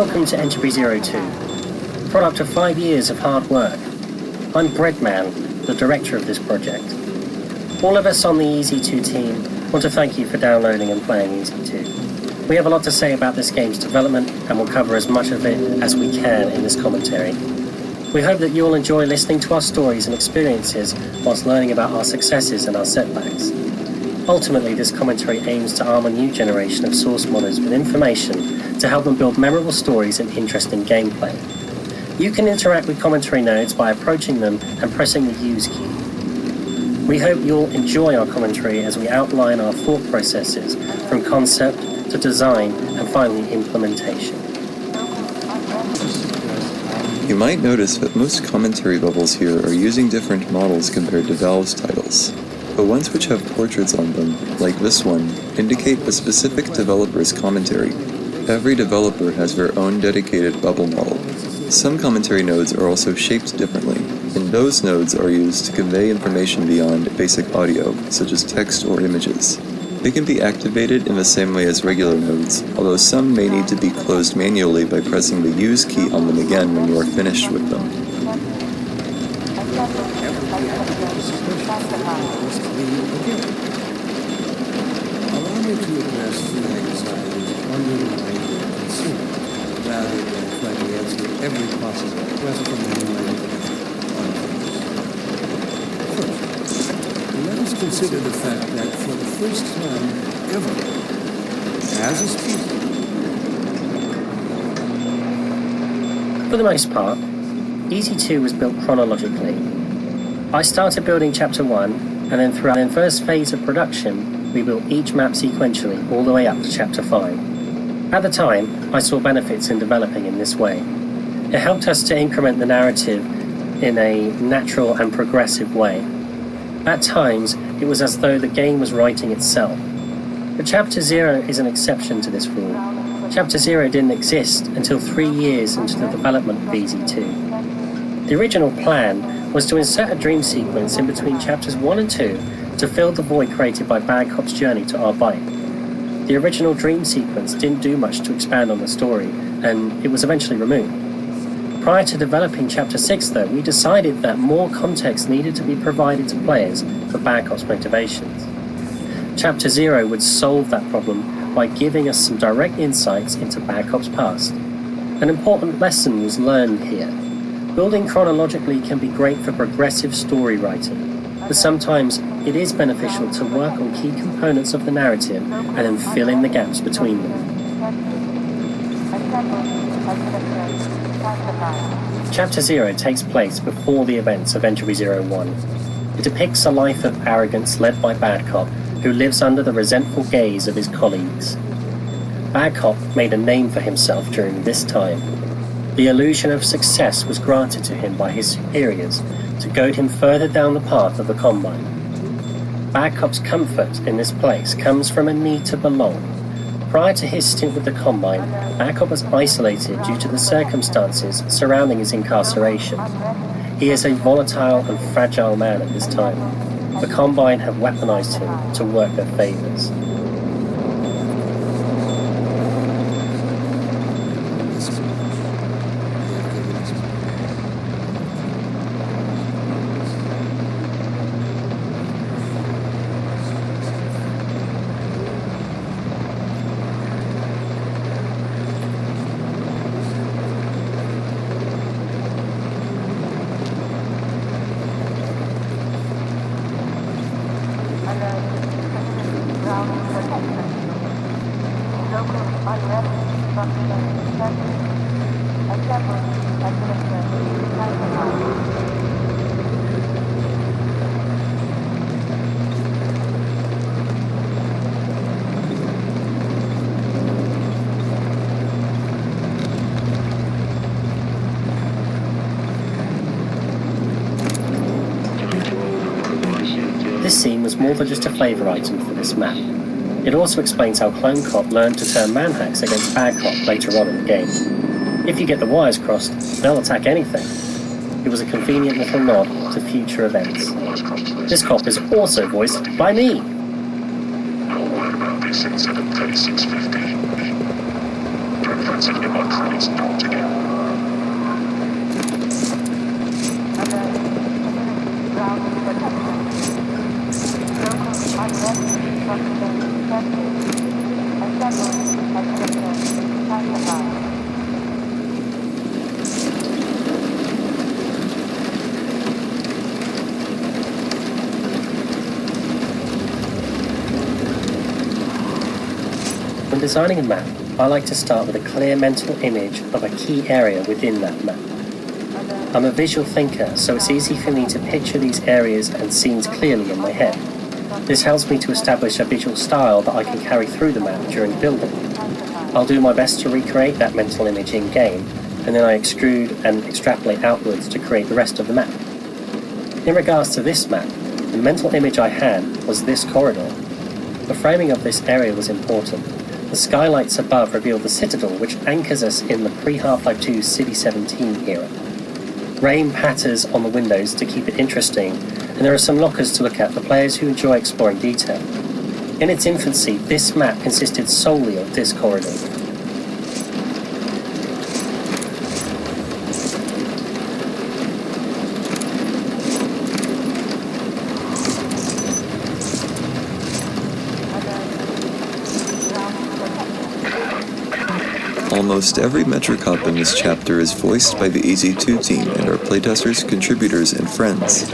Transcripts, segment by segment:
Welcome to Entropy 02, product of 5 years of hard work. I'm Breadman, the director of this project. All of us on the EZ2 team want to thank you for downloading and playing EZ2. We have a lot to say about this game's development and will cover as much of it as we can in this commentary. We hope that you'll enjoy listening to our stories and experiences whilst learning about our successes and our setbacks. Ultimately, this commentary aims to arm a new generation of source modders with information to help them build memorable stories and interesting gameplay. You can interact with commentary nodes by approaching them and pressing the use key. We hope you'll enjoy our commentary as we outline our thought processes from concept to design and finally implementation. You might notice that most commentary bubbles here are using different models compared to Valve's titles. The ones which have portraits on them, like this one, indicate a specific developer's commentary. Every developer has their own dedicated bubble model. Some commentary nodes are also shaped differently, and those nodes are used to convey information beyond basic audio, such as text or images. They can be activated in the same way as regular nodes, although some may need to be closed manually by pressing the use key on them again when you are finished with them. Allow me to address the anxieties underlying your concern, rather than try to answer every possible question you might have on this. First, let us consider the fact that for the first time ever, as a species, For the most part, EZ2 was built chronologically. I started building Chapter 1, and then throughout the first phase of production, we built each map sequentially all the way up to Chapter 5. At the time, I saw benefits in developing in this way. It helped us to increment the narrative in a natural and progressive way. At times, it was as though the game was writing itself. But Chapter 0 is an exception to this rule. Chapter 0 didn't exist until 3 years into the development of EZ2. The original plan was to insert a dream sequence in between Chapters 1 and 2 to fill the void created by Bad Cop's journey to our bike. The original dream sequence didn't do much to expand on the story, and it was eventually removed. Prior to developing Chapter 6, though, we decided that more context needed to be provided to players for Bad Cop's motivations. Chapter 0 would solve that problem by giving us some direct insights into Bad Cop's past. An important lesson was learned here. Building chronologically can be great for progressive story writing, but sometimes it is beneficial to work on key components of the narrative and then fill in the gaps between them. Chapter 0 takes place before the events of Entropy 01. It depicts a life of arrogance led by Bad Cop, who lives under the resentful gaze of his colleagues. Bad Cop made a name for himself during this time. The illusion of success was granted to him by his superiors to goad him further down the path of the Combine. Bad Cop's comfort in this place comes from a need to belong. Prior to his stint with the Combine, Bad Cop was isolated due to the circumstances surrounding his incarceration. He is a volatile and fragile man at this time. The Combine have weaponized him to work their favors. This scene was more than just a flavor item for this map. It also explains how Clone Cop learned to turn manhacks against Bad Cop later on in the game. If you get the wires crossed, they'll attack anything. It was a convenient little nod to future events. This cop is also voiced by me. What about this incident 3650? When designing a map, I like to start with a clear mental image of a key area within that map. I'm a visual thinker, so it's easy for me to picture these areas and scenes clearly in my head. This helps me to establish a visual style that I can carry through the map during building. I'll do my best to recreate that mental image in-game, and then I extrude and extrapolate outwards to create the rest of the map. In regards to this map, the mental image I had was this corridor. The framing of this area was important. The skylights above reveal the citadel, which anchors us in the pre-Half-Life 2 City 17 era. Rain patters on the windows to keep it interesting, and there are some lockers to look at for players who enjoy exploring detail. In its infancy, this map consisted solely of this corridor. Almost every Metrocop in this chapter is voiced by the EZ2 team and our playtesters, contributors, and friends.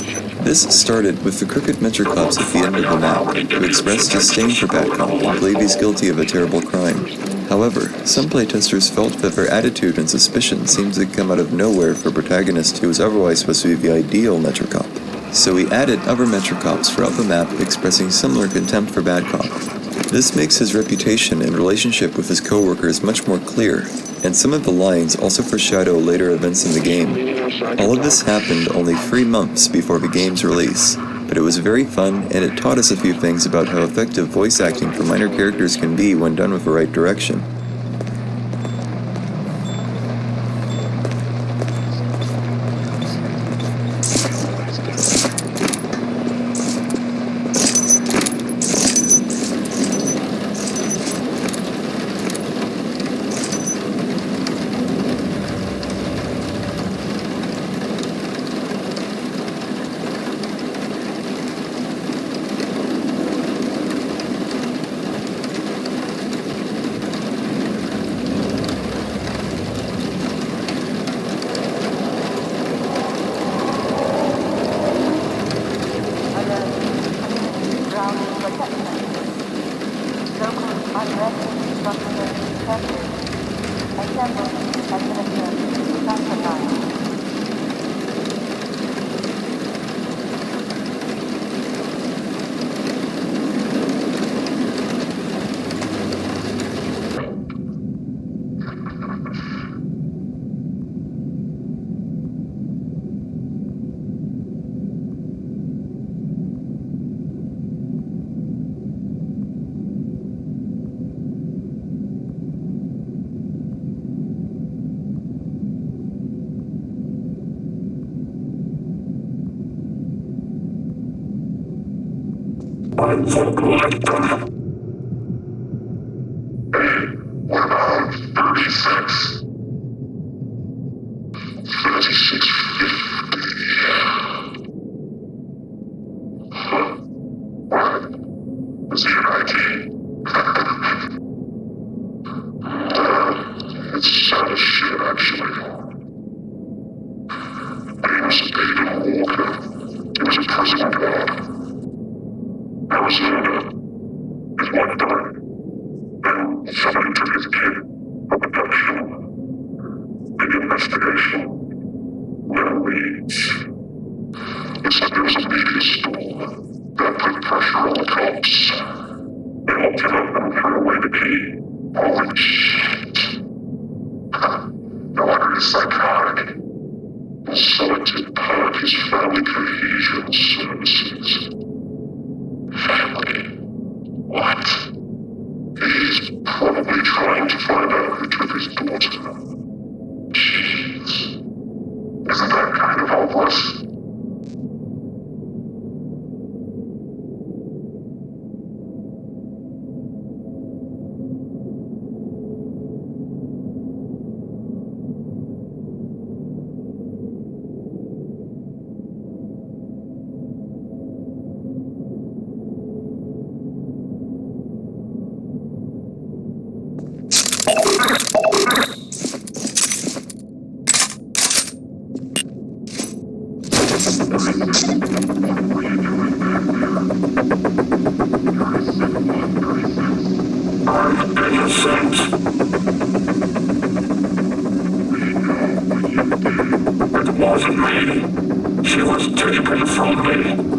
This started with the crooked Metrocops at the end of the map, who expressed disdain for Bad Cop and believe he's guilty of a terrible crime. However, some playtesters felt that their attitude and suspicion seemed to come out of nowhere for a protagonist who was otherwise supposed to be the ideal Metrocop. So we added other Metrocops throughout the map expressing similar contempt for Bad Cop. This makes his reputation and relationship with his co-workers much more clear, and some of the lines also foreshadow later events in the game. All of this happened only 3 months before the game's release, but it was very fun and it taught us a few things about how effective voice acting for minor characters can be when done with the right direction. It wasn't me. She was taken from me.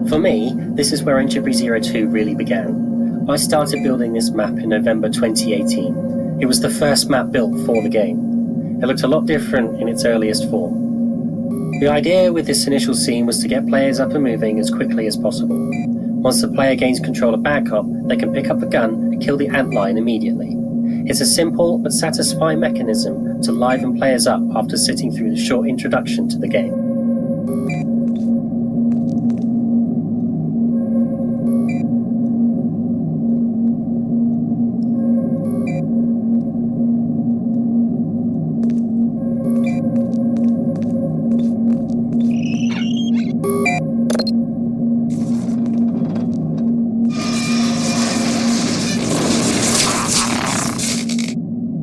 For me, this is where Entropy 02 really began. I started building this map in November 2018. It was the first map built for the game. It looked a lot different in its earliest form. The idea with this initial scene was to get players up and moving as quickly as possible. Once the player gains control of Bad Cop, they can pick up a gun and kill the antline immediately. It's a simple but satisfying mechanism to liven players up after sitting through the short introduction to the game.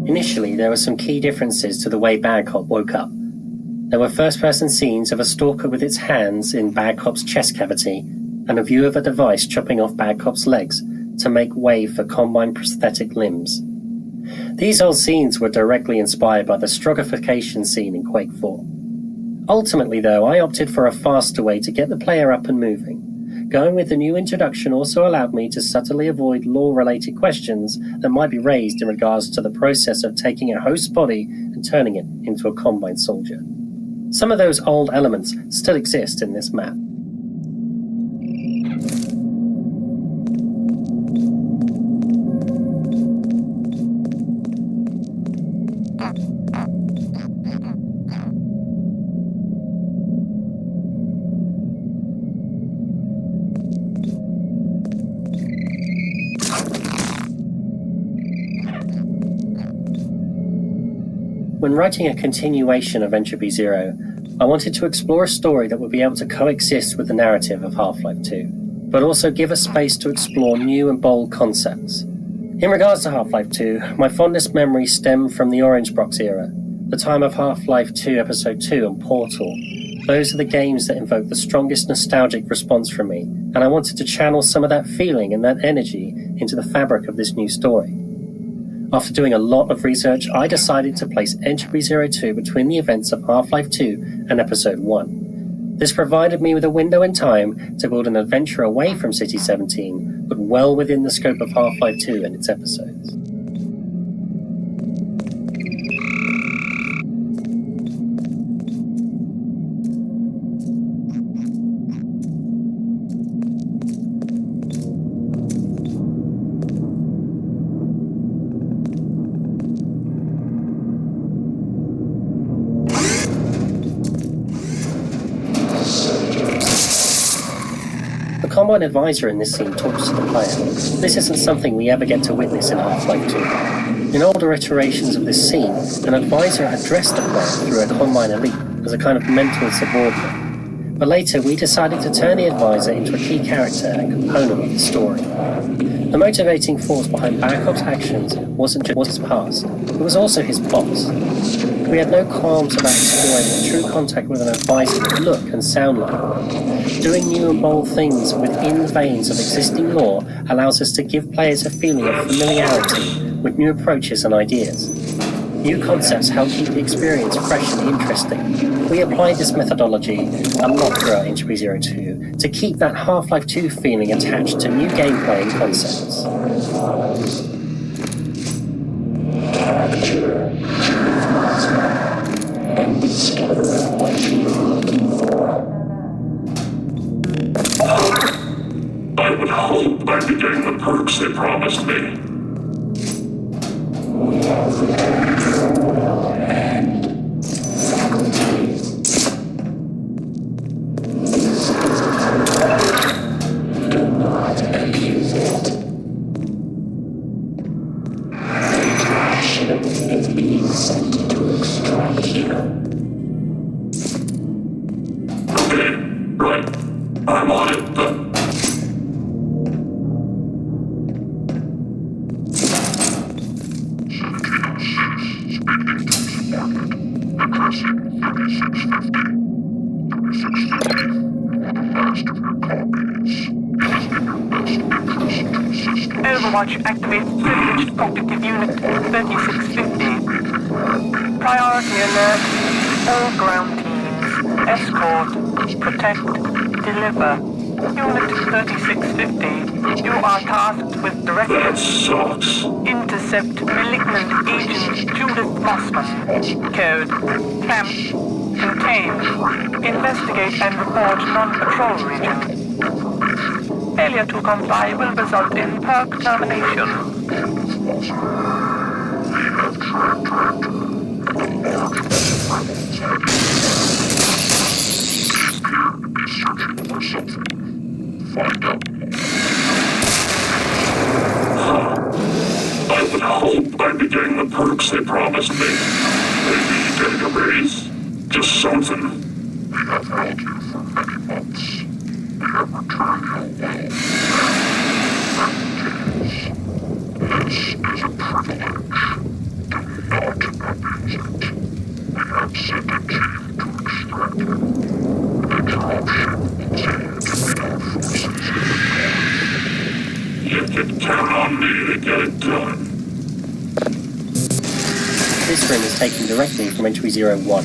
Initially, there were some key differences to the way Bad Cop woke up. There were first-person scenes of a stalker with its hands in Bad Cop's chest cavity, and a view of a device chopping off Bad Cop's legs to make way for Combine prosthetic limbs. These old scenes were directly inspired by the stroggification scene in Quake 4. Ultimately, though, I opted for a faster way to get the player up and moving. Going with the new introduction also allowed me to subtly avoid lore-related questions that might be raised in regards to the process of taking a host body and turning it into a Combine soldier. Some of those old elements still exist in this map. When writing a continuation of Entropy 0, I wanted to explore a story that would be able to coexist with the narrative of Half-Life 2, but also give us space to explore new and bold concepts. In regards to Half-Life 2, my fondest memories stem from the Orange Box era, the time of Half-Life 2 Episode 2 and Portal. Those are the games that invoke the strongest nostalgic response from me, and I wanted to channel some of that feeling and that energy into the fabric of this new story. After doing a lot of research, I decided to place Entropy 02 between the events of Half-Life 2 and Episode 1. This provided me with a window in time to build an adventure away from City 17, but well within the scope of Half-Life 2 and its episodes. The Combine Advisor in this scene talks to the player. This isn't something we ever get to witness in Half-Life 2. In older iterations of this scene, an advisor addressed the player through a Combine elite as a kind of mental subordinate. But later we decided to turn the advisor into a key character and component of the story. The motivating force behind Barkov's actions wasn't just his past, it was also his boss. We had no qualms about exploring what true contact with an advisor would look and sound like. Doing new and bold things within the veins of existing lore allows us to give players a feeling of familiarity with new approaches and ideas. New concepts help keep the experience fresh and interesting. We applied this methodology a lot throughout Entropy 02 to keep that Half-Life 2 feeling attached to new gameplay and concepts. I would hope I'd be getting the perks they promised me. Okay, right. I'm on it then. Overwatch activates privileged cognitive unit 3650. Priority alert. All ground teams. Escort. Protect. Deliver. Unit 3650. You are tasked with That directing. sucks. Intercept malignant agent Judith Mossman. Code. Camp. Contain. Investigate and report non-patrol region. Failure to comply will result in perk termination. I would hope I'd be getting the perks they promised me. Maybe getting a raise. Just something. You can count on me to get it done. This room is taken directly from Entropy 01.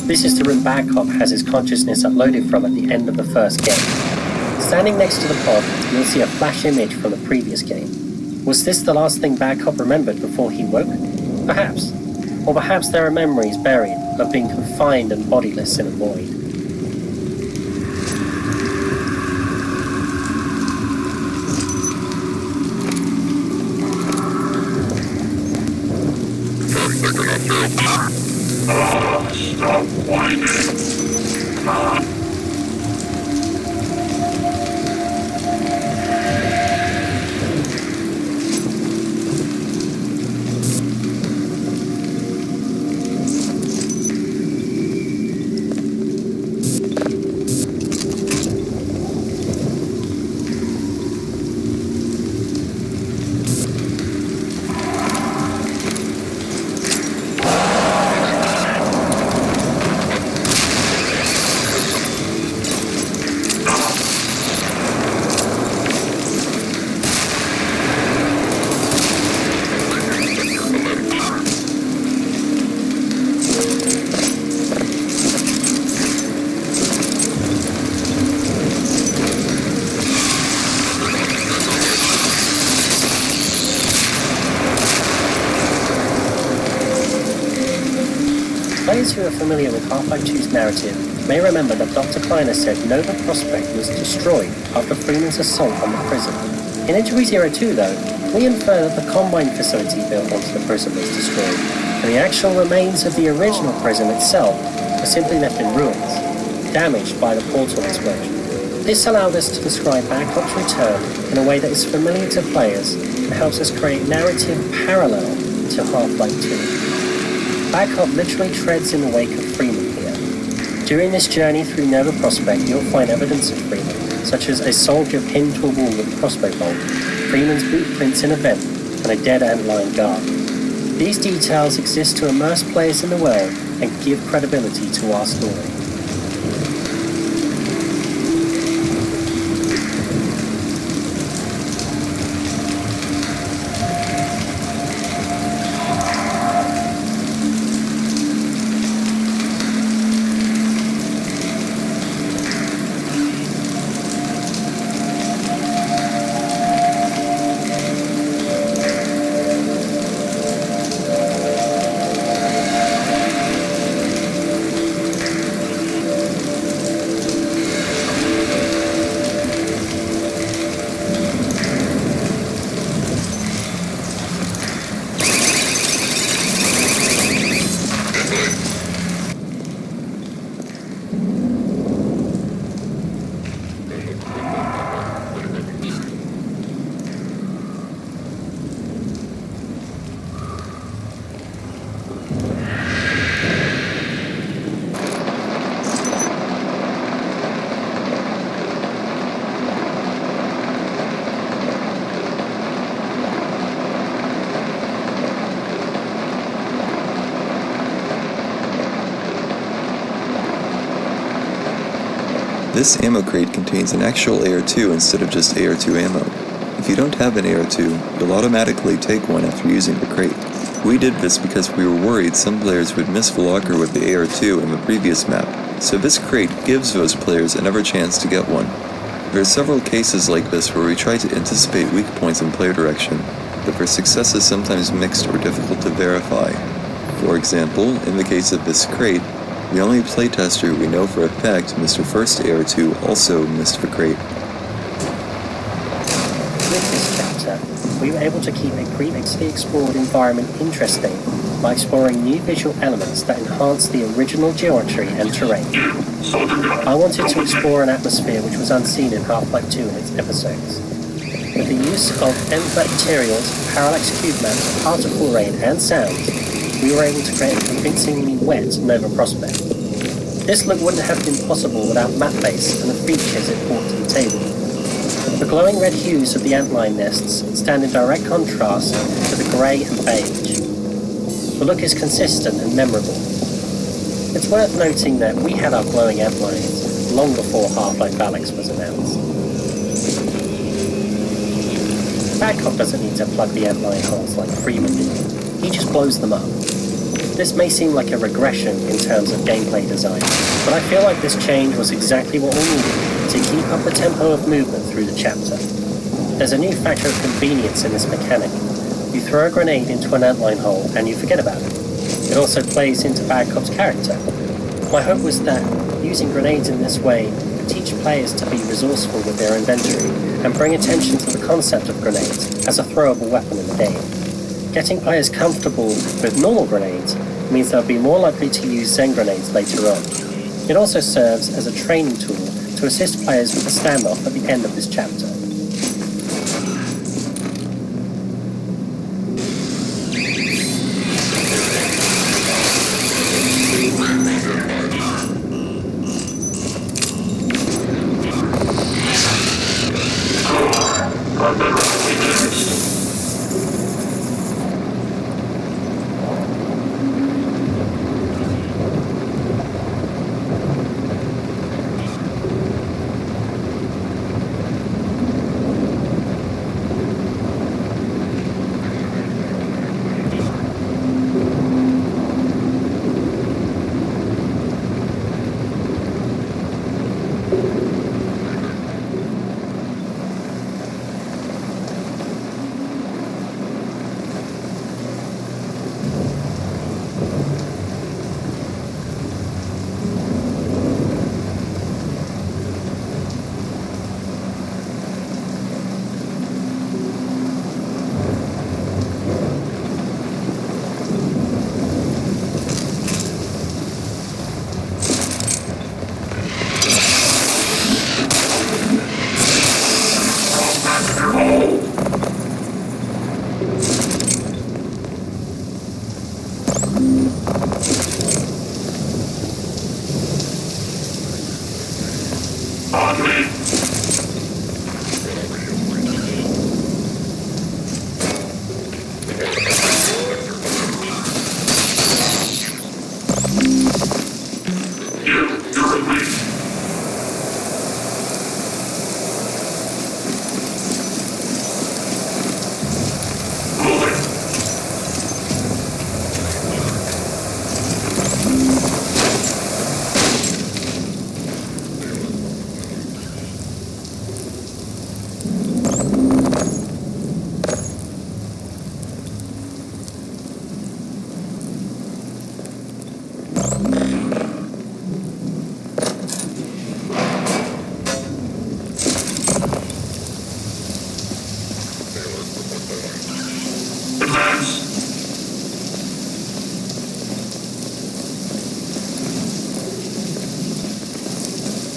This is the room Barkov has his consciousness uploaded from at the end of the first game. Standing next to the pod, you'll see a flash image from the previous game. Was this the last thing Barkov remembered before he woke? Perhaps. Or perhaps there are memories buried of being confined and bodiless in a void. Stop whining. Players who are familiar with Half-Life 2's narrative may remember that Dr. Kleiner said Nova Prospect was destroyed after Freeman's assault on the prison. In Entropy 02, though, we infer that the Combine facility built onto the prison was destroyed, and the actual remains of the original prison itself were simply left in ruins, damaged by the portal explosion. This allowed us to describe Barkov's return in a way that is familiar to players and helps us create narrative parallel to Half-Life 2. Barkov literally treads in the wake of Freeman here. During this journey through Nova Prospect, you'll find evidence of Freeman, such as a soldier pinned to a wall with a crossbow bolt, Freeman's boot prints in a vent, and a dead antlion guard. These details exist to immerse players in the world and give credibility to our story. This ammo crate contains an actual AR-2 instead of just AR-2 ammo. If you don't have an AR-2, you'll automatically take one after using the crate. We did this because we were worried some players would miss the locker with the AR-2 in the previous map, so this crate gives those players another chance to get one. There are several cases like this where we try to anticipate weak points in player direction, but their success is sometimes mixed or difficult to verify. For example, in the case of this crate, the only playtester we know for a fact missed her first AR-2 also missed the crate. With this chapter, we were able to keep a previously explored environment interesting by exploring new visual elements that enhance the original geometry and terrain. I wanted to explore an atmosphere which was unseen in Half-Life 2 in its episodes. With the use of M-flat materials, parallax cube maps, particle rain, and sounds, we were able to create a convincingly wet Nova Prospect. This look wouldn't have been possible without map base and the features it brought to the table. The glowing red hues of the antlion nests stand in direct contrast to the grey and beige. The look is consistent and memorable. It's worth noting that we had our glowing antlions long before Half-Life Alyx was announced. Badcop doesn't need to plug the antlion holes like Freeman did. He just blows them up. This may seem like a regression in terms of gameplay design, but I feel like this change was exactly what we needed to keep up the tempo of movement through the chapter. There's a new factor of convenience in this mechanic. You throw a grenade into an antlion hole and you forget about it. It also plays into Badcop's character. My hope was that using grenades in this way would teach players to be resourceful with their inventory and bring attention to the concept of grenades as a throwable weapon in the game. Getting players comfortable with normal grenades means they'll be more likely to use Zen grenades later on. It also serves as a training tool to assist players with the standoff at the end of this chapter.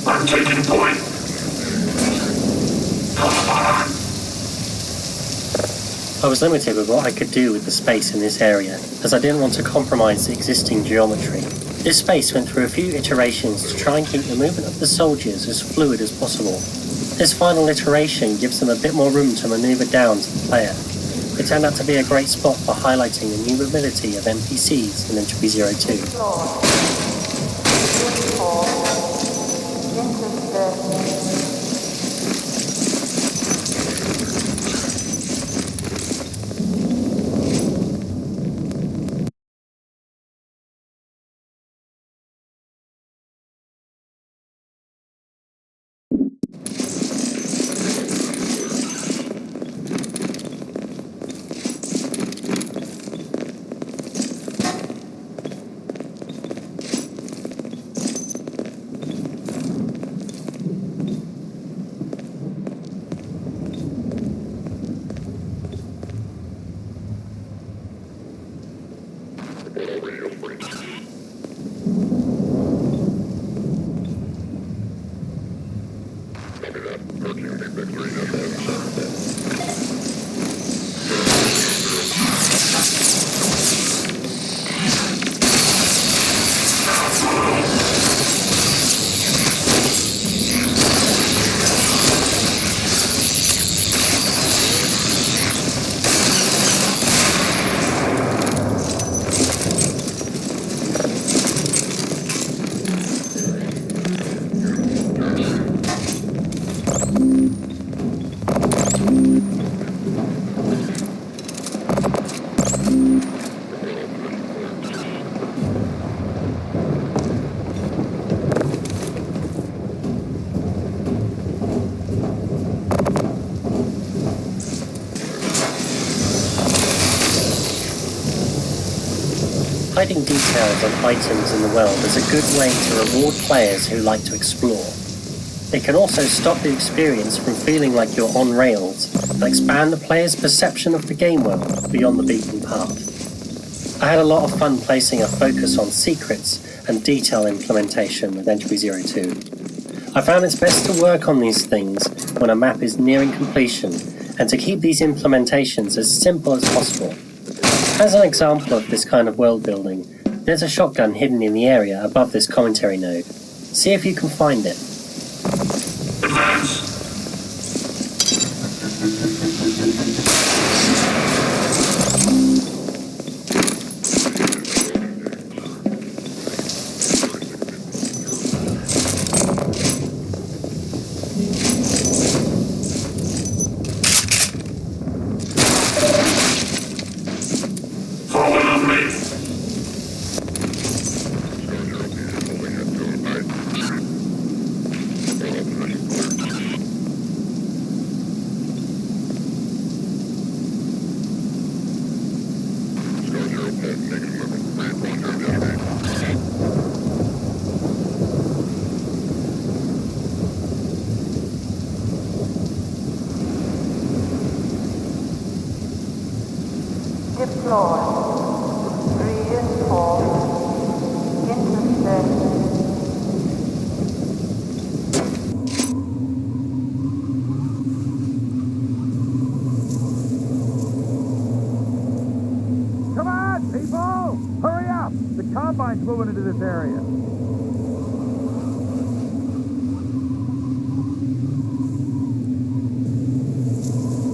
I'm taking point. I was limited with what I could do with the space in this area, as I didn't want to compromise the existing geometry. This space went through a few iterations to try and keep the movement of the soldiers as fluid as possible. This final iteration gives them a bit more room to maneuver down to the player. It turned out to be a great spot for highlighting the new mobility of NPCs in Entropy 02. Hiding details on items in the world is a good way to reward players who like to explore. It can also stop the experience from feeling like you're on rails and expand the player's perception of the game world beyond the beaten path. I had a lot of fun placing a focus on secrets and detail implementation with Entropy 02. I found it's best to work on these things when a map is nearing completion and to keep these implementations as simple as possible. As an example of this kind of world building, there's a shotgun hidden in the area above this commentary node. See if you can find it. Moving into this area.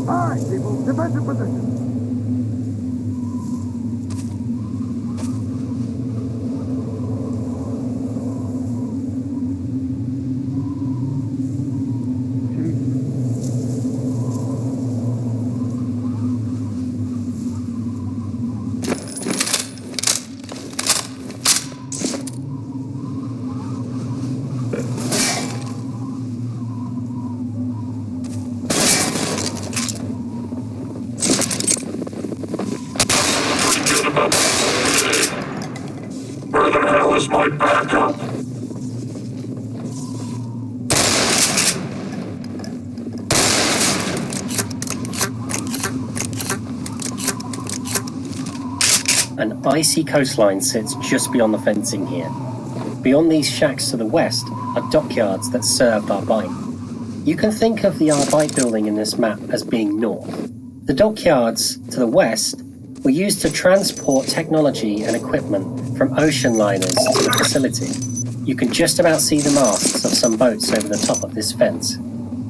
All right, people, defensive position. Where the hell is my backup? An icy coastline sits just beyond the fencing here. Beyond these shacks to the west are dockyards that served our bite. You can think of the Arbite building in this map as being north. The dockyards to the west were used to transport technology and equipment from ocean liners to the facility. You can just about see the masts of some boats over the top of this fence.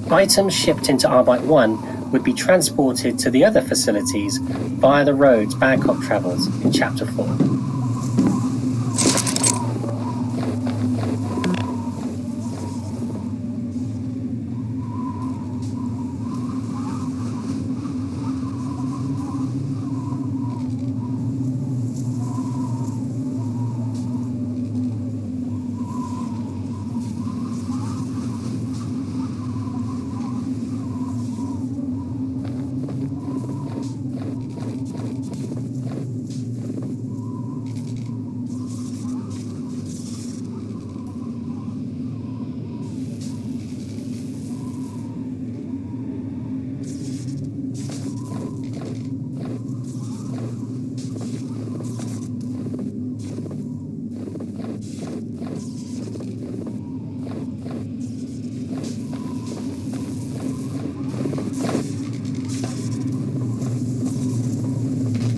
Items shipped into Arbite 1 would be transported to the other facilities via the roads Babcock travels in Chapter 4.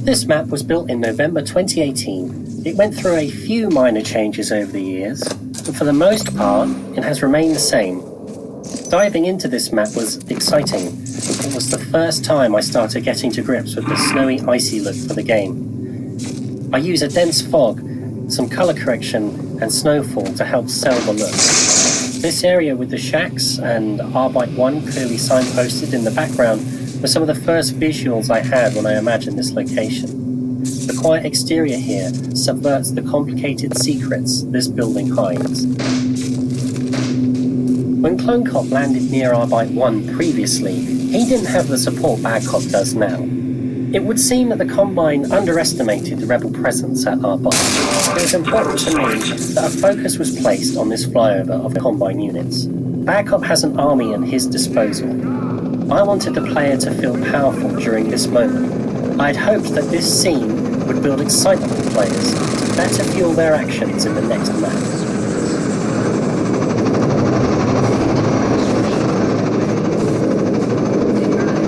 This map was built in November 2018. It went through a few minor changes over the years, but for the most part, it has remained the same. Diving into this map was exciting. It was the first time I started getting to grips with the snowy, icy look for the game. I use a dense fog, some colour correction, and snowfall to help sell the look. This area with the shacks and Arbite 1 clearly signposted in the background were some of the first visuals I had when I imagined this location. The quiet exterior here subverts the complicated secrets this building hides. When Clone Cop landed near Arbite 1 previously, he didn't have the support Babcock does now. It would seem that the Combine underestimated the rebel presence at Arbite. It was important to me that a focus was placed on this flyover of the Combine units. Babcock has an army at his disposal. I wanted the player to feel powerful during this moment. I'd hoped that this scene would build excitement in players to better fuel their actions in the next map.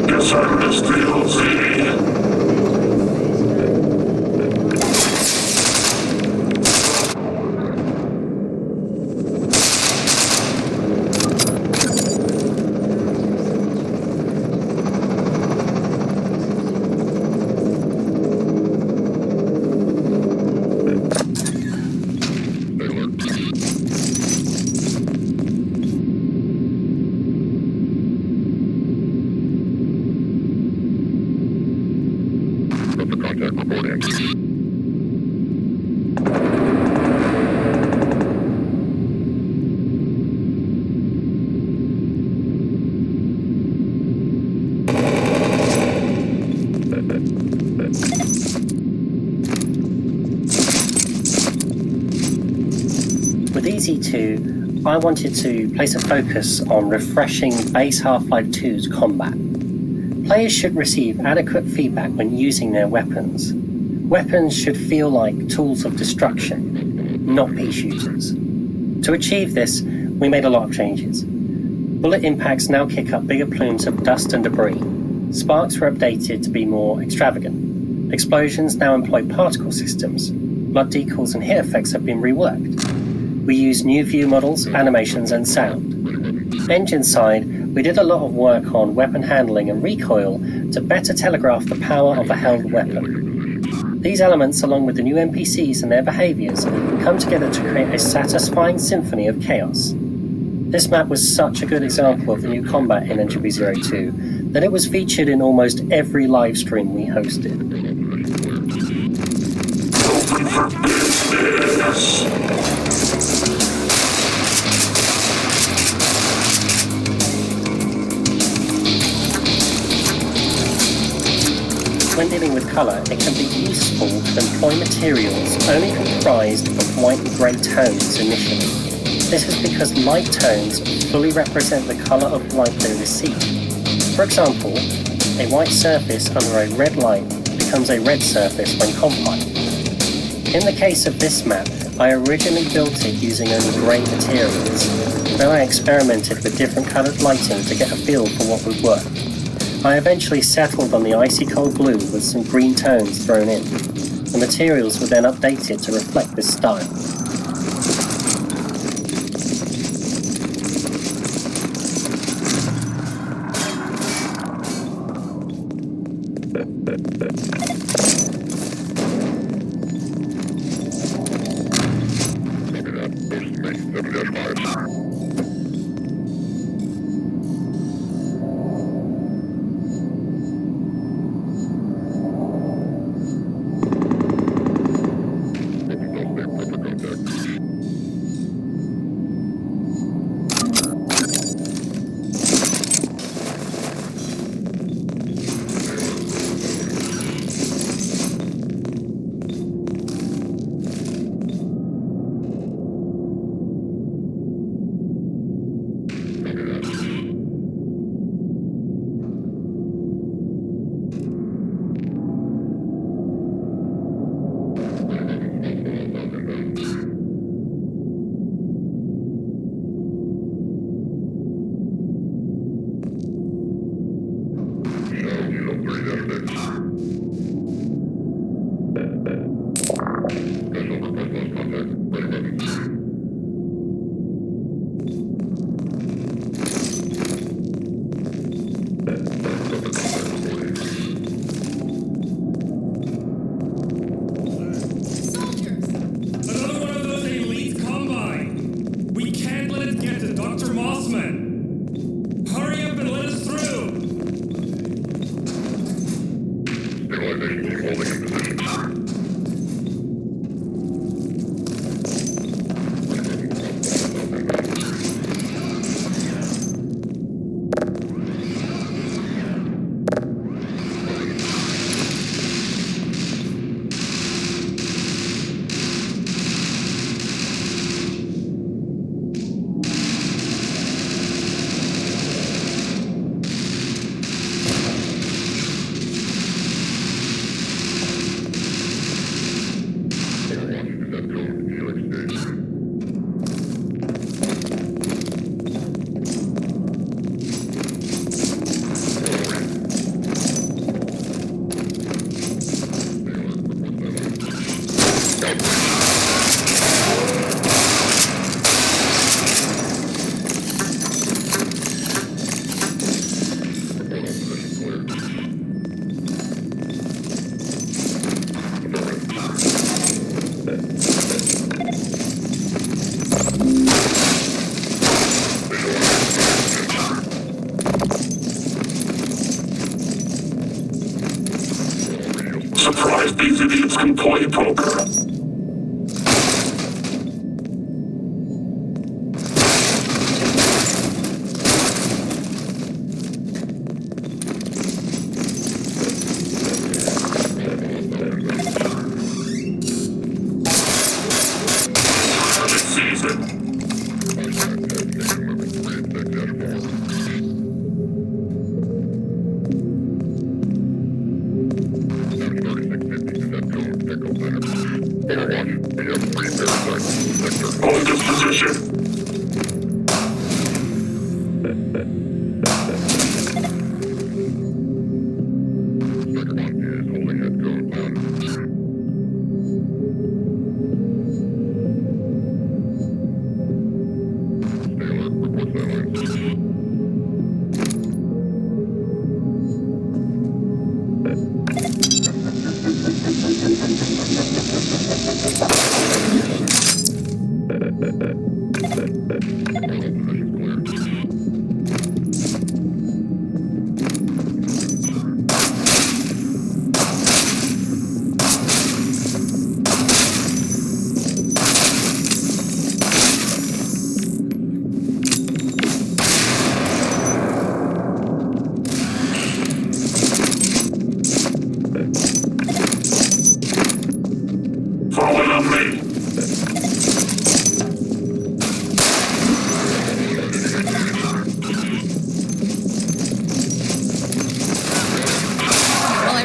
Guess I missed the LZ. With EZ2, I wanted to place a focus on refreshing base Half-Life 2's combat. Players should receive adequate feedback when using their weapons. Weapons should feel like tools of destruction, not pea shooters. To achieve this, we made a lot of changes. Bullet impacts now kick up bigger plumes of dust and debris. Sparks were updated to be more extravagant. Explosions now employ particle systems. Blood decals and hit effects have been reworked. We use new view models, animations, and sound. Engine side, we did a lot of work on weapon handling and recoil to better telegraph the power of a held weapon. These elements, along with the new NPCs and their behaviours, come together to create a satisfying symphony of chaos. This map was such a good example of the new combat in Entropy 02 that it was featured in almost every live stream we hosted. Open for business. When dealing with colour, it can be useful to employ materials only comprised of white and grey tones initially. This is because light tones fully represent the colour of light they receive. For example, a white surface under a red light becomes a red surface when compiled. In the case of this map, I originally built it using only grey materials. Then I experimented with different coloured lighting to get a feel for what would work. I eventually settled on the icy cold blue with some green tones thrown in. The materials were then updated to reflect this style. Surprised these idiots can play poker. Hold this position.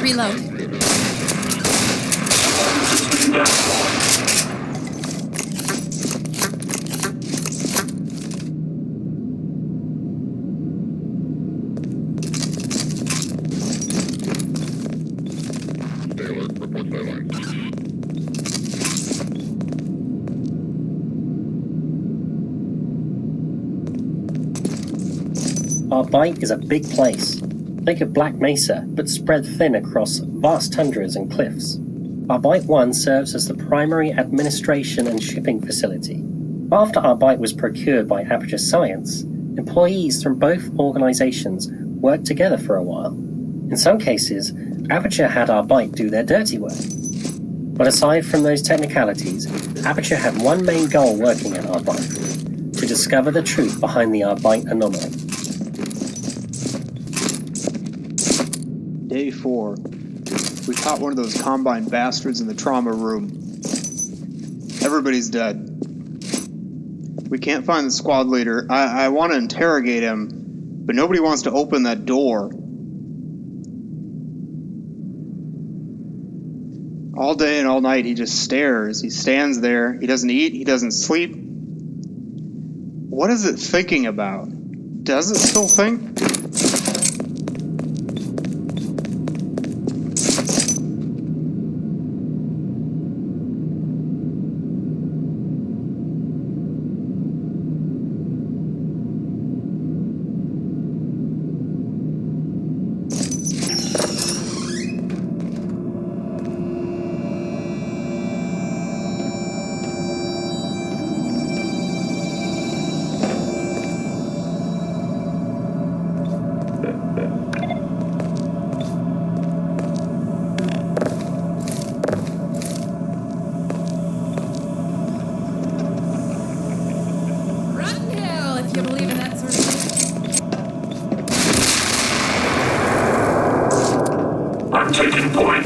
Reload. Tracking down. Our bite is a big place. Think of Black Mesa, but spread thin across vast tundras and cliffs. Our Bite 1 serves as the primary administration and shipping facility. After our Bite was procured by Aperture Science, employees from both organizations worked together for a while. In some cases, Aperture had our Bite do their dirty work. But aside from those technicalities, Aperture had one main goal working at our Bite: to discover the truth behind the Arbite anomaly. Day 4. We caught one of those Combine bastards in the trauma room. Everybody's dead. We can't find the squad leader. I want to interrogate him, but nobody wants to open that door. All day and all night he just stares. He stands there. He doesn't eat. He doesn't sleep. What is it thinking about? Does it still think? I'm taking point.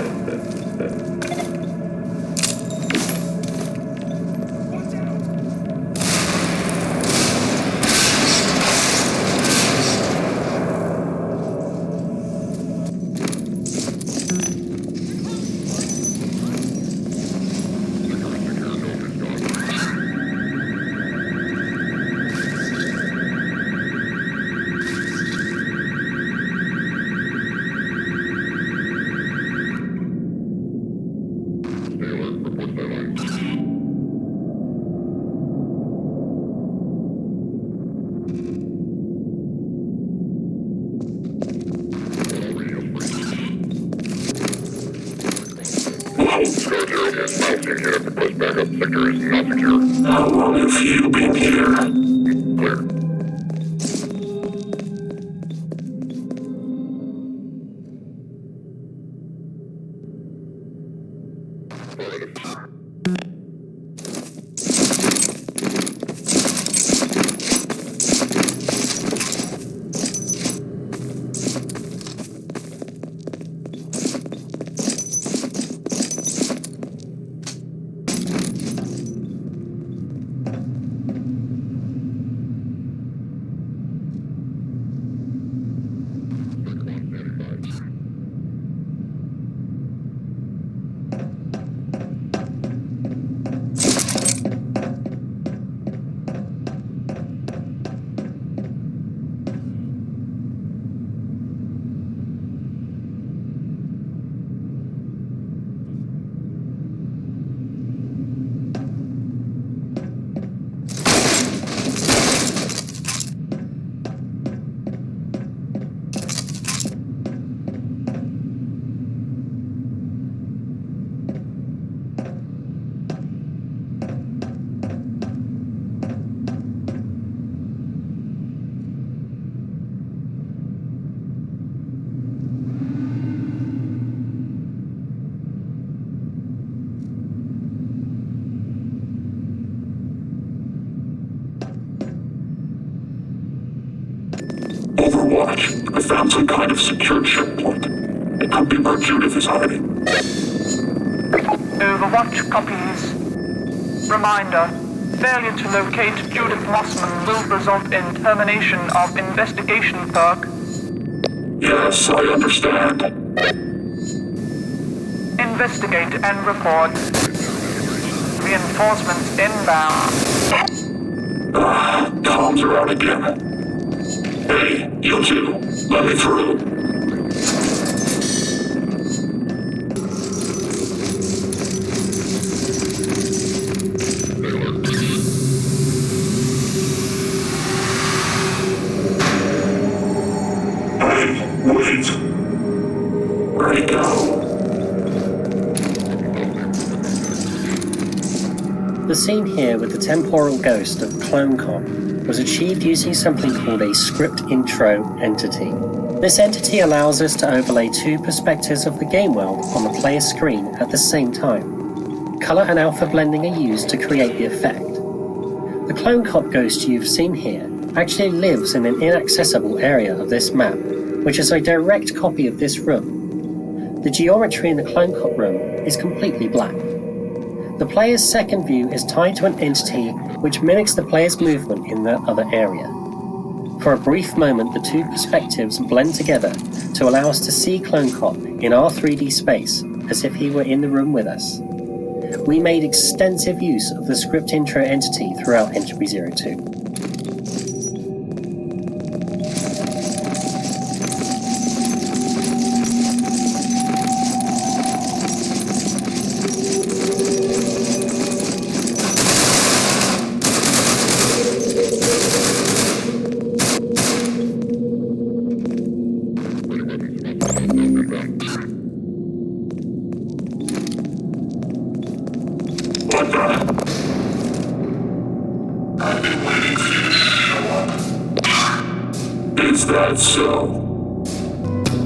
How long have you been here? Clear. Overwatch. I found some kind of secured checkpoint. It could be where Judith is hiding. Overwatch copies. Reminder. Failure to locate Judith Mossman will result in termination of investigation perk. Yes, I understand. Investigate and report. Reinforcements inbound. Comms are out again. Hey, you two, let me through. Wait. Where'd he go? The scene here with the temporal ghost of Clone Cop was achieved using something called a script intro entity. This entity allows us to overlay two perspectives of the game world on the player's screen at the same time. Color and alpha blending are used to create the effect. The Clone Cop ghost you've seen here actually lives in an inaccessible area of this map, which is a direct copy of this room. The geometry in the Clone Cop room is completely black. The player's second view is tied to an entity which mimics the player's movement in the other area. For a brief moment, the two perspectives blend together to allow us to see Clone Cop in our 3D space as if he were in the room with us. We made extensive use of the script intro entity throughout Entropy 02.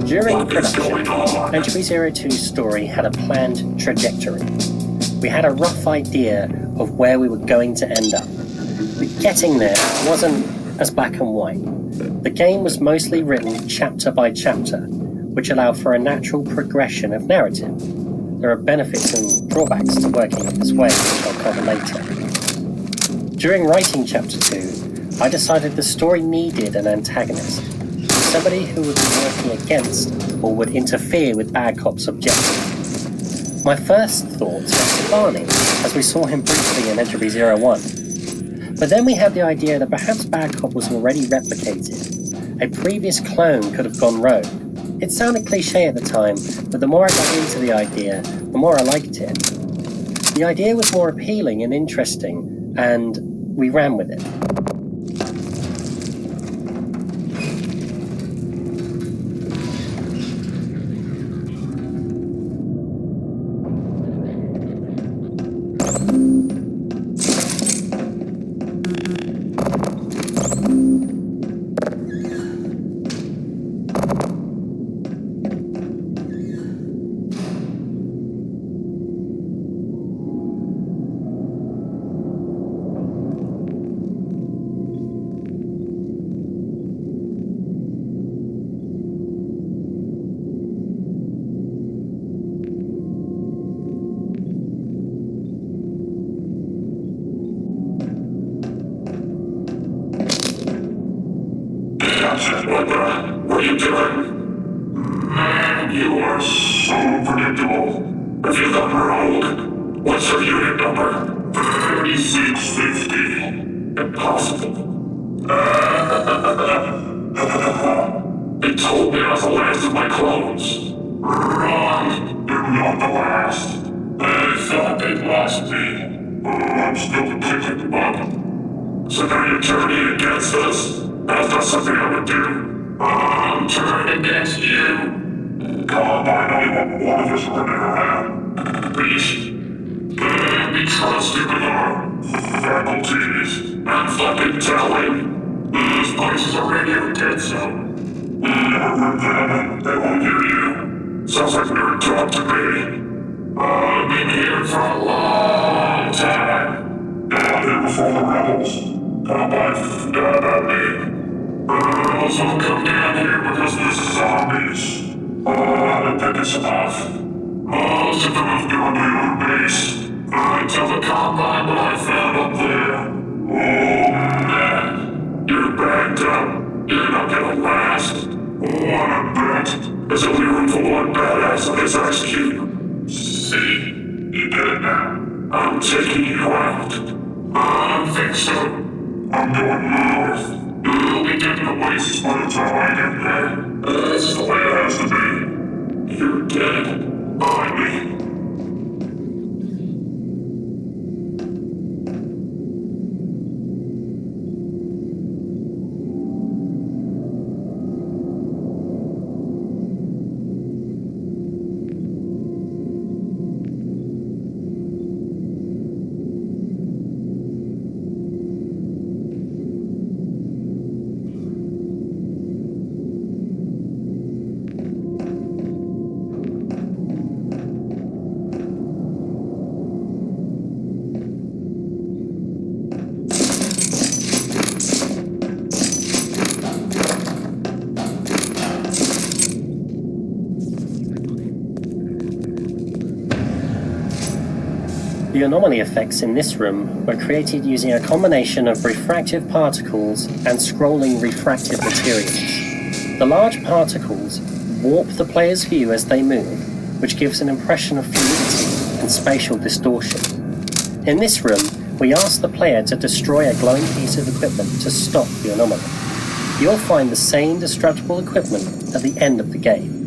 During production, Entropy 02's story had a planned trajectory. We had a rough idea of where we were going to end up. But getting there wasn't as black and white. The game was mostly written chapter by chapter, which allowed for a natural progression of narrative. There are benefits and drawbacks to working in this way, which I'll cover later. During writing Chapter 2, I decided the story needed an antagonist. Somebody who would be working against or would interfere with Bad Cop's objective. My first thoughts went to Barney, as we saw him briefly in Entropy 01. But then we had the idea that perhaps Bad Cop was already replicated. A previous clone could have gone rogue. It sounded cliche at the time, but the more I got into the idea, the more I liked it. The idea was more appealing and interesting, and we ran with it. What are you doing? Man, you are so predictable. If you got rolled, what's your unit number? 3650. Impossible. They told me I was the last of my clones. Wrong. You're not the last. They thought they'd lost me. I'm still the ticket, bud. So now you're turning against us? That's not something I would do. I'm turning against you. God, I know you want one of us running around. Please. And trust in our faculties. I'm fucking telling. This place is a radio dead zone. Never heard them. They won't hear you. Sounds like nerd talk to me. I've been here for a long time. Down here before the rebels. Combine died on me. Rebels will come down here because there's zombies. I think it's enough. Most of them have gone to your base. I tell the Combine what I found up there. Oh man, you're backed up. You're not gonna last. Wanna bet? There's only room for one badass on this ice cube. See, you get it now. I'm taking you out. I don't think so. I'm going north. You'll be dead in the wastes by the time I get there. This is the way it has to be. You're dead. By me. The anomaly effects in this room were created using a combination of refractive particles and scrolling refractive materials. The large particles warp the player's view as they move, which gives an impression of fluidity and spatial distortion. In this room, we ask the player to destroy a glowing piece of equipment to stop the anomaly. You'll find the same destructible equipment at the end of the game.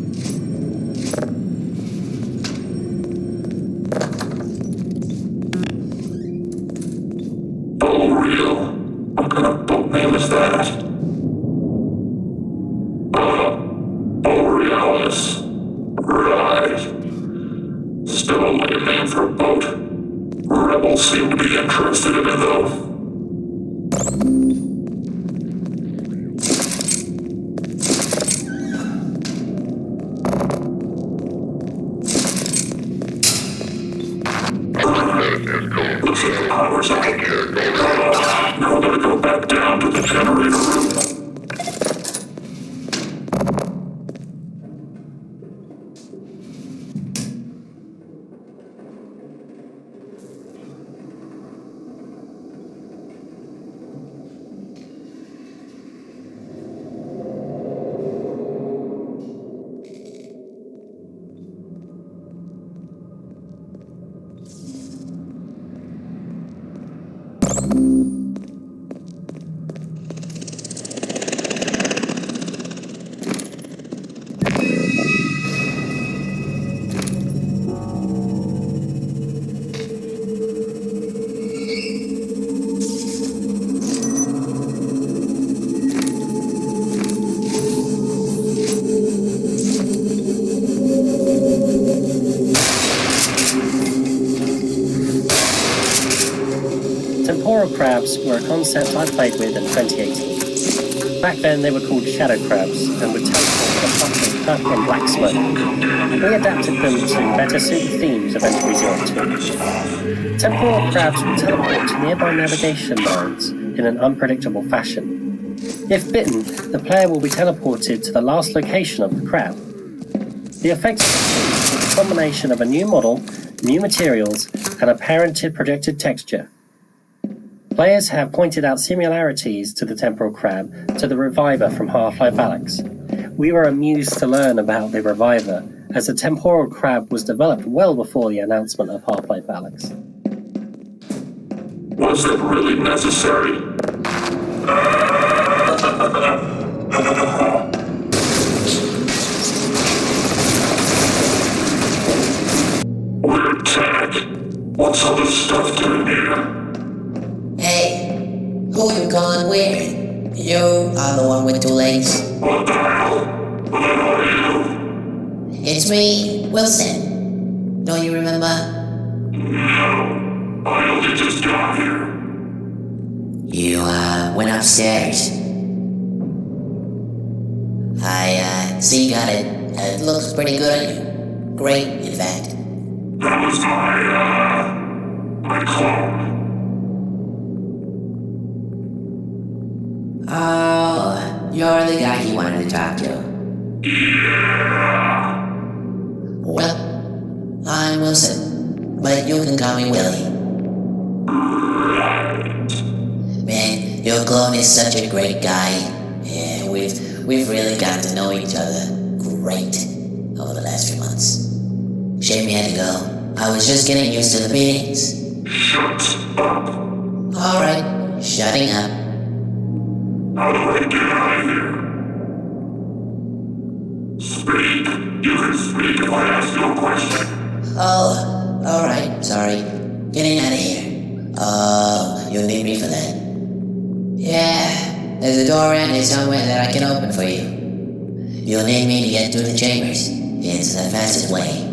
What kind of boat name is that? Borealis. Right. Still a lame name for a boat. Rebels seem to be interested in it though. Looks like the power's out. Now I gotta go back down to the generator room. Temporal crabs were a concept I played with in 2018. Back then they were called shadow crabs and would teleport with a puff of purple and black smoke. We adapted them to better suit the themes of Entropy 02. Temporal crabs would teleport to nearby navigation lines in an unpredictable fashion. If bitten, the player will be teleported to the last location of the crab. The effect is a combination of a new model, new materials, and a parented projected texture. Players have pointed out similarities to the temporal crab to the reviver from Half-Life Alyx. We were amused to learn about the reviver, as the temporal crab was developed well before the announcement of Half-Life Alyx. Was it really necessary? Weird tag. What's all this stuff doing here? Hey, who you calling weird? You are the one with two legs. What the hell? What are you? It's me, Wilson. Don't you remember? No, I only just got here. You, went upstairs. I, see you got it. It looks pretty good on you. Great, in fact. That was my clone. Oh, you're the guy he wanted to talk to. Yeah. Well, I'm Wilson, but you can call me Willie. Man, your clone is such a great guy. Yeah, we've really gotten to know each other great over the last few months. Shame you had to go. I was just getting used to the meetings. Shut up. Alright, shutting up. How do I get out of here? Speak. You can speak if I ask you a question. Oh, alright, sorry. Getting out of here. Oh, you'll need me for that. Yeah, there's a door around here somewhere that I can open for you. You'll need me to get through the chambers. It's the fastest way.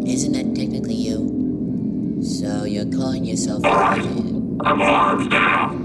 Isn't that technically you? So you're calling yourself an idiot? I'm armed now.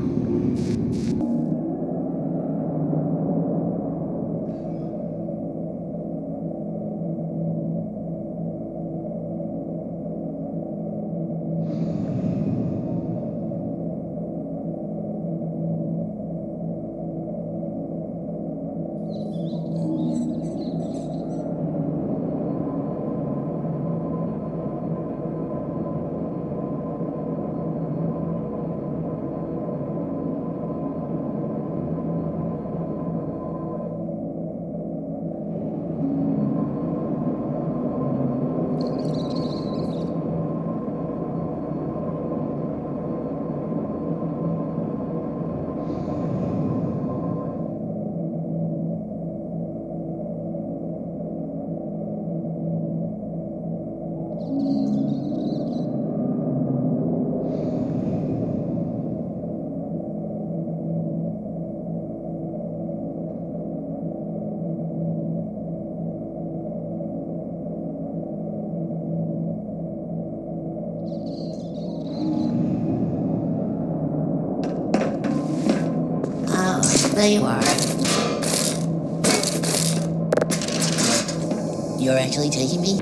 There you are. You're actually taking me?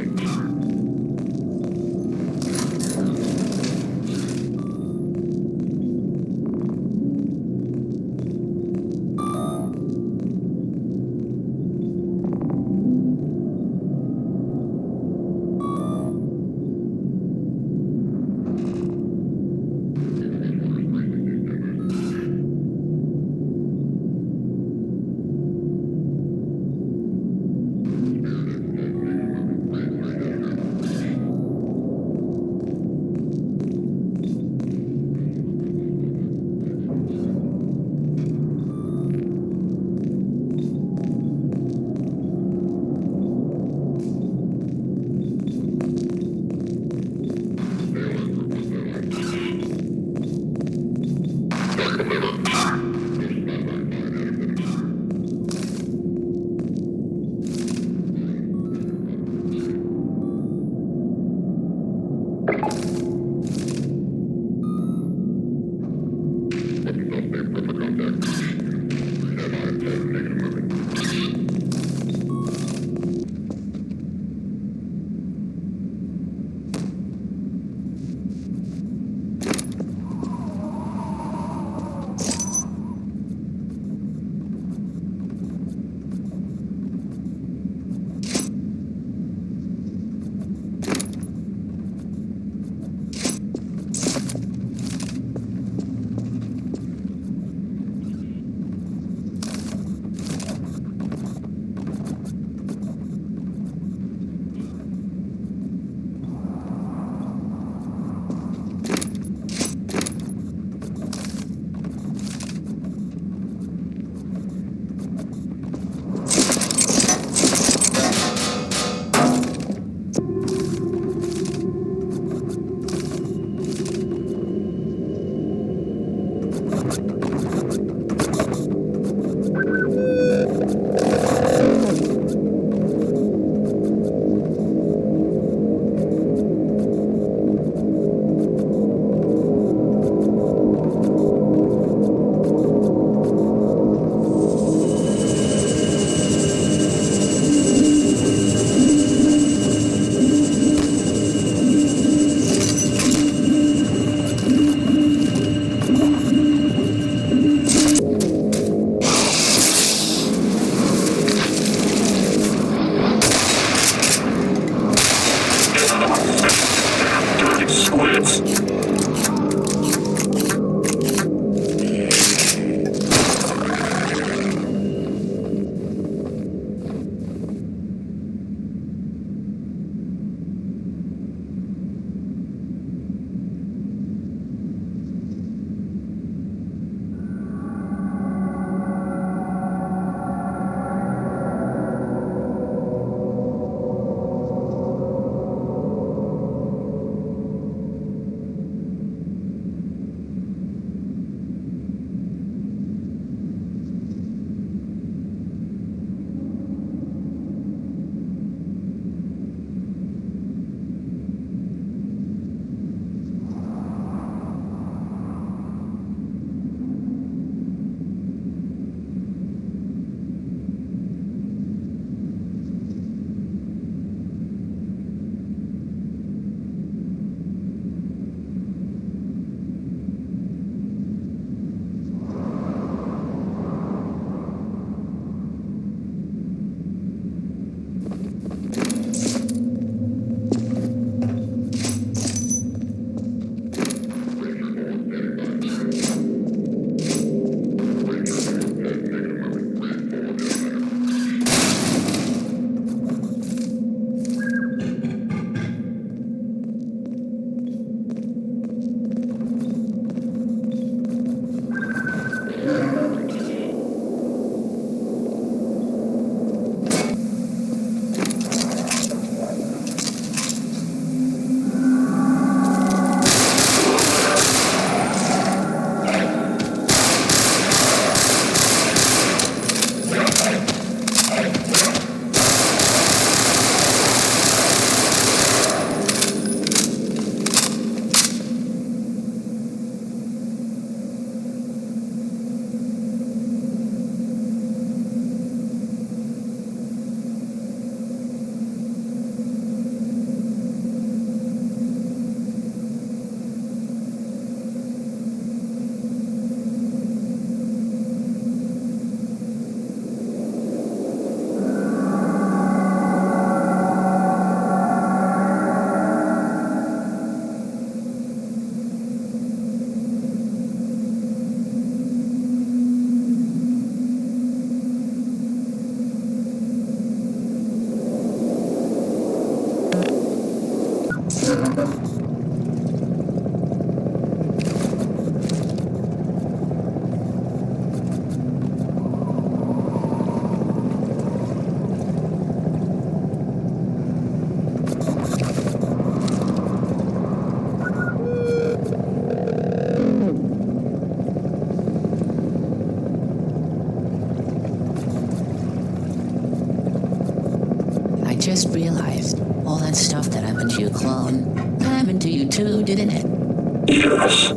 just realized all that stuff that happened to your clone happened to you too, didn't it? Yes.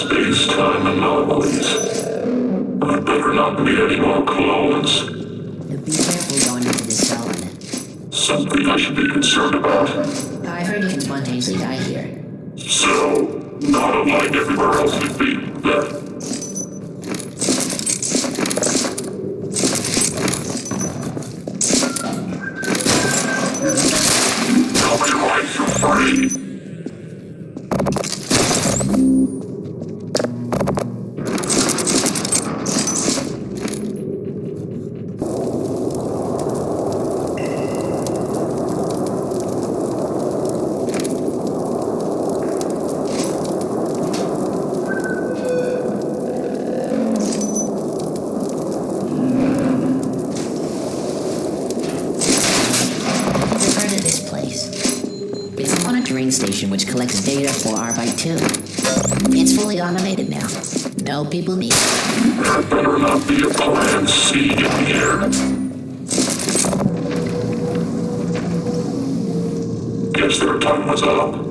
space-time anomalies. I better not meet any more clones. Be careful going into the zone. Something I should be concerned about. I heard you can spontaneously die here. So, not unlike everywhere else you've been, then. How many lives you free? Station which collects data for our Byte 2. It's fully automated now. No people need it. There better not be a plan C in here. Guess their time was up.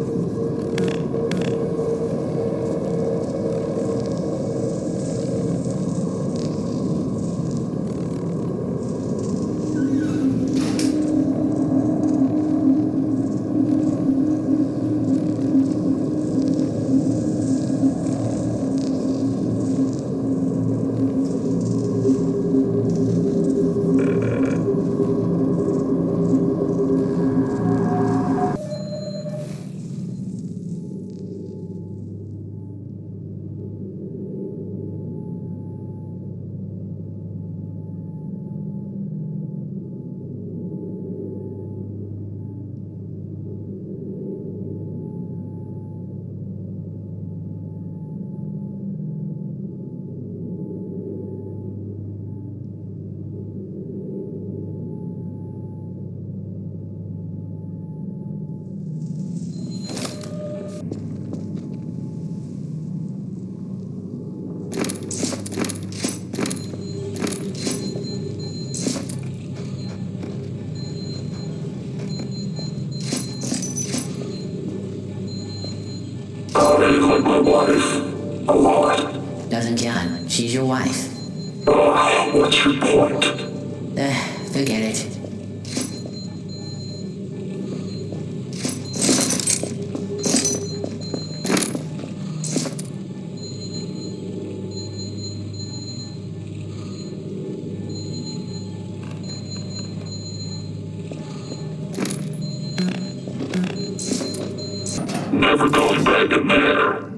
I really like my wife. A lot. Doesn't count. She's your wife. What's your point? Forget it. Never going back in there.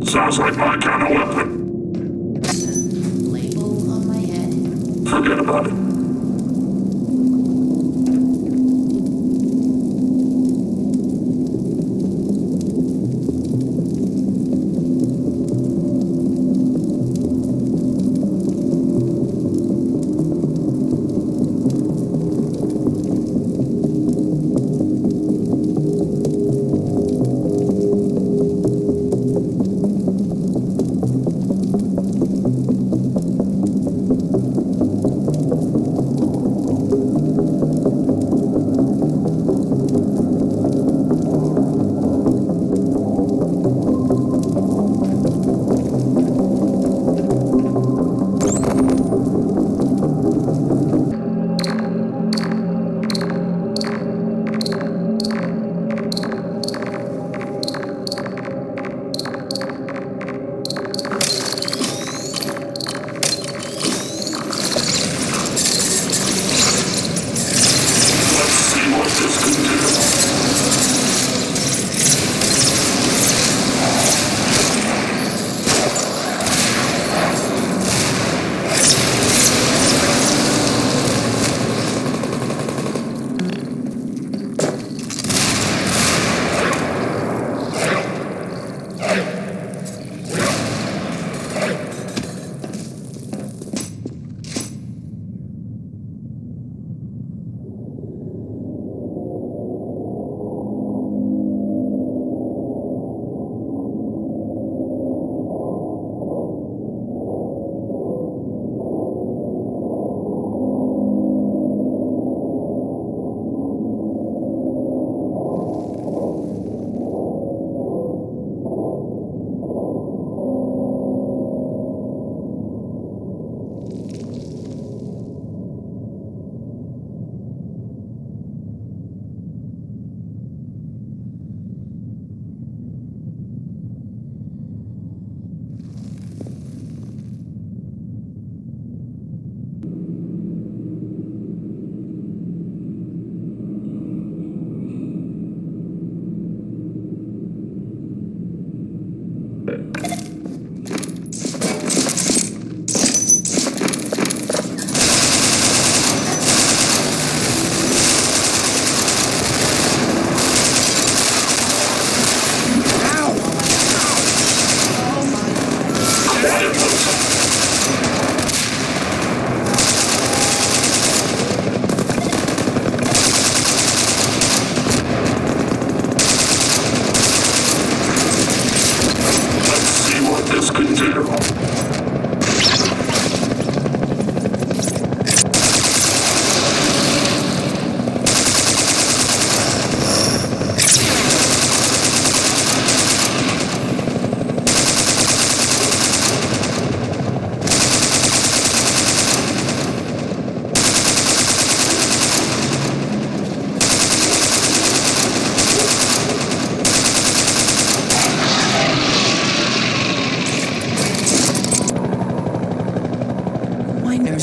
Sounds like my kind of weapon. Label on my head. Forget about it.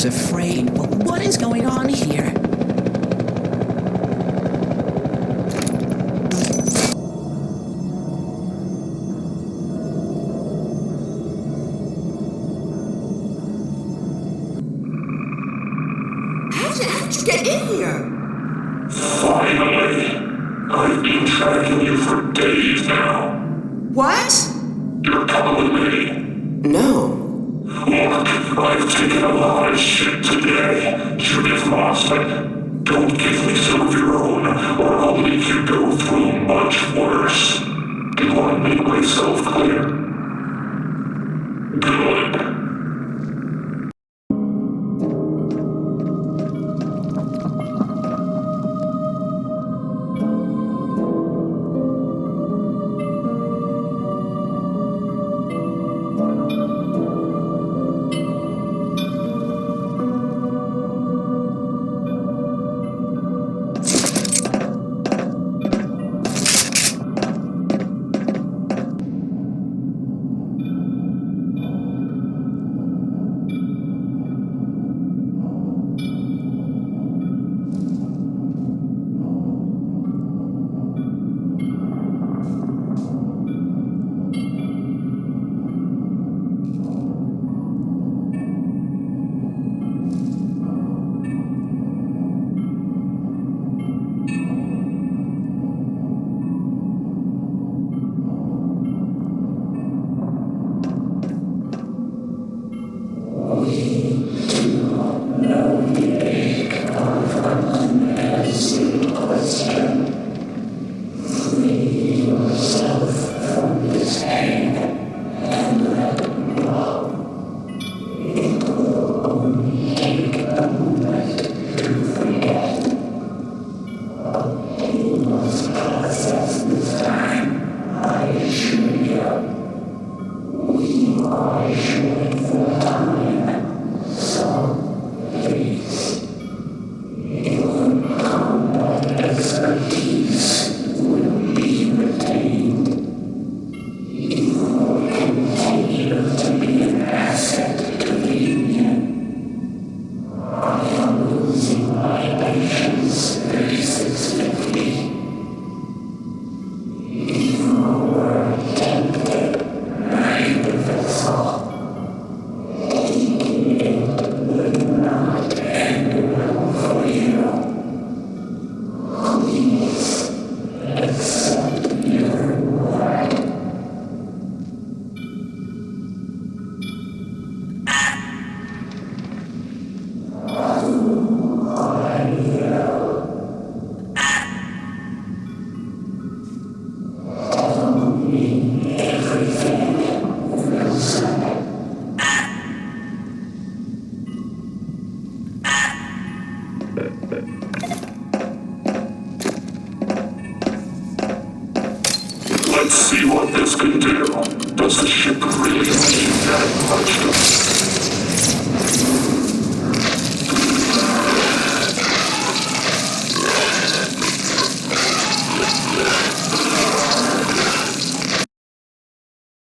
Afraid. What is going on here? How'd you get in here? Finally! I've been tracking you for days now. What? You're coming with me. No. Look, I've taken a lot of shit today. Judith Mossman, don't give me some of your own, or I'll make you go through much worse. Do you want to make myself clear? Good. this good deal. Does the ship really need that much to